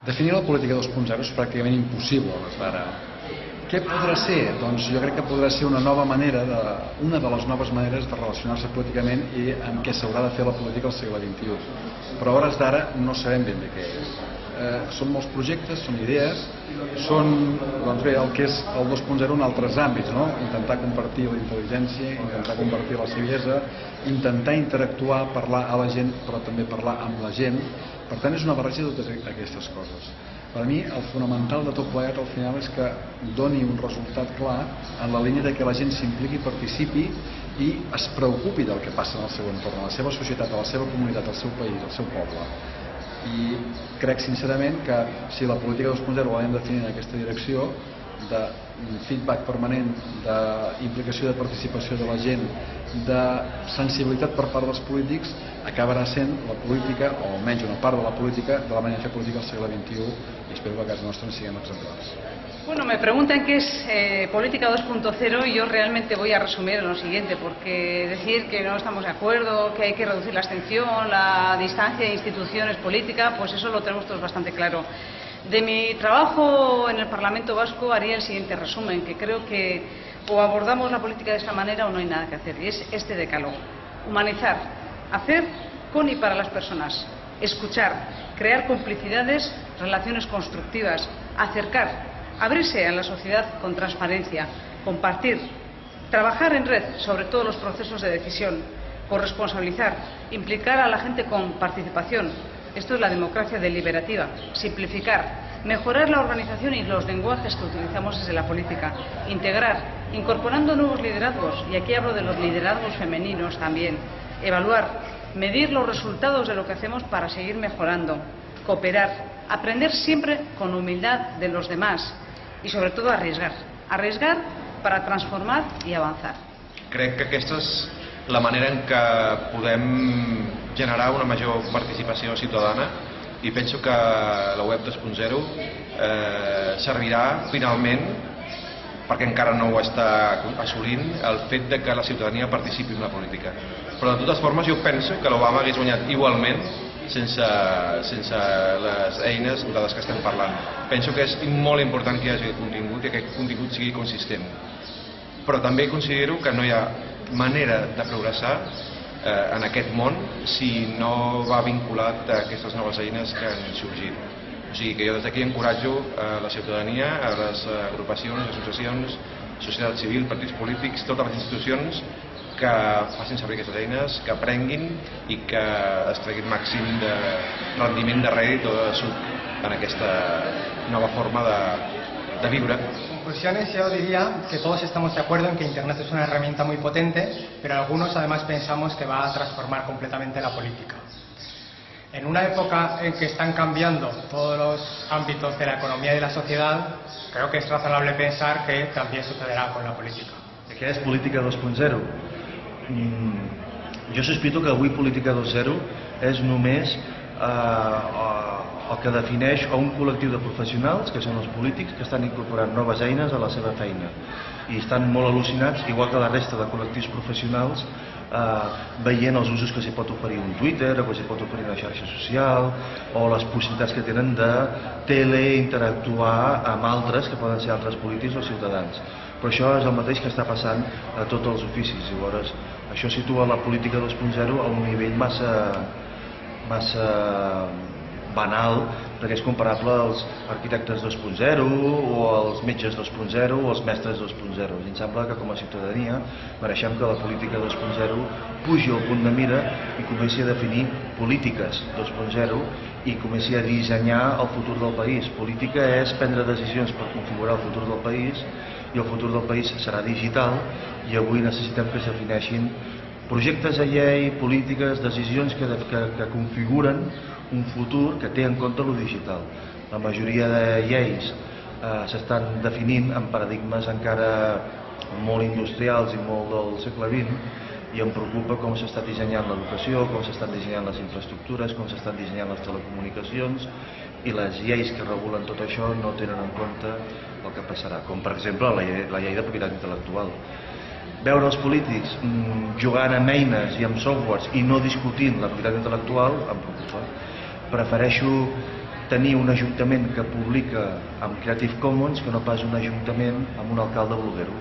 Definir la política 2.0 és pràcticament impossible a hores d'ara. Què podrà ser? Doncs jo crec que podrà ser una de les noves maneres de relacionar-se políticament i en què s'haurà de fer la política al segle XXI. Però a hores d'ara no sabem ben bé què és. Són molts projectes, són idees, són el que és el 2.0 en altres àmbits, no? Intentar compartir la intel·ligència, intentar compartir la saviesa, intentar interactuar, parlar a la gent, però també parlar amb la gent. Per tant, és una barreja de totes aquestes coses. Per a mi, el fonamental de tot plegat al final és que doni un resultat clar en la línia de que la gent s'impliqui, participi i es preocupi del que passa en el seu entorn, a la seva societat, a la seva comunitat, al seu país, al seu poble. I crec sincerament que si la política 2.0 l'hem definit en aquesta direcció de feedback permanent, d'implicació, de participació de la gent, de sensibilitat per part dels polítics, acabarà sent la política, o almenys una part de la política, de la manera de fer política al segle XXI, i espero que a casa nostra en siguem exemplars. Bueno, me preguntan qué es política 2.0 y yo realmente voy a resumir en lo siguiente, porque decir que no estamos de acuerdo, que hay que reducir la abstención, la distancia de instituciones políticas, pues eso lo tenemos todos bastante claro. De mi trabajo en el Parlamento Vasco haría el siguiente resumen, que creo que o abordamos la política de esta manera o no hay nada que hacer, y es este decálogo. Humanizar, hacer con y para las personas, escuchar, crear complicidades, relaciones constructivas, acercar, abrirse a la sociedad con transparencia, compartir, trabajar en red sobre todos los procesos de decisión, corresponsabilizar, implicar a la gente con participación. Esto es la democracia deliberativa. Simplificar, mejorar la organización y los lenguajes que utilizamos desde la política. Integrar, incorporando nuevos liderazgos, y aquí hablo de los liderazgos femeninos también. Evaluar, medir los resultados de lo que hacemos para seguir mejorando. Cooperar, aprender siempre con humildad de los demás y sobre todo arriesgar. Arriesgar para transformar i avançar. Crec que aquesta és la manera en què podem generar una major participació ciutadana, i penso que la web 2.0 servirà finalment, perquè encara no ho està assolint, el fet de que la ciutadania participi en la política. Però de totes formes jo penso que l'Obama hagués guanyat igualment sense les eines de les que estem parlant. Penso que és molt important que hi hagi contingut i que aquest contingut sigui consistent. Però també considero que no hi ha manera de progressar en aquest món si no va vinculat a aquestes noves eines que han sorgit. O sigui que jo des d'aquí encoratjo a la ciutadania, a les agrupacions, associacions, societat civil, partits polítics, totes les institucions que facin servir aquestes eines, que aprenguin i que es treguin màxim de rendiment de rèdit o de suc en aquesta nova forma de viure. Conclusiones, yo diría que todos estamos de acuerdo en que Internet es una herramienta muy potente, pero algunos además pensamos que va a transformar completamente la política. En una época en que están cambiando todos los ámbitos de la economía y de la sociedad, creo que es razonable pensar que también sucederá con la política. Què és política 2.0? Jo sospito que avui política 2.0 és només el que defineix un col·lectiu de professionals, que són els polítics, que estan incorporant noves eines a la seva feina i estan molt al·lucinats, igual que la resta de col·lectius professionals, veient els usos que s'hi pot oferir un Twitter o que s'hi pot oferir una xarxa social o les possibilitats que tenen de teleinteractuar amb altres que poden ser altres polítics o ciutadans. Però això és el mateix que està passant a tots els oficis. Llavors, això situa la política 2.0 a un nivell massa banal, perquè és comparable als arquitectes 2.0 o als metges 2.0 o als mestres 2.0. I em sembla que com a ciutadania mereixem que la política 2.0 pugi al punt de mira i comenci a definir polítiques 2.0 i comenci a dissenyar el futur del país. Política és prendre decisions per configurar el futur del país, i el futur del país serà digital, i avui necessitem que es defineixin projectes de llei, polítiques, decisions que configuren un futur que té en compte lo digital. La majoria de lleis s'estan definint en paradigmes encara molt industrials i molt del segle XX, i em preocupa com s'està dissenyant l'educació, com s'estan dissenyant les infraestructures, com s'estan dissenyant les telecomunicacions, i les lleis que regulen tot això no tenen en compte el que passarà, com per exemple la llei de propietat intel·lectual. Veure els polítics jugant amb eines i amb softwares i no discutint la propietat intel·lectual em preocupa. Prefereixo tenir un ajuntament que publica amb Creative Commons que no pas un ajuntament amb un alcalde bloguero.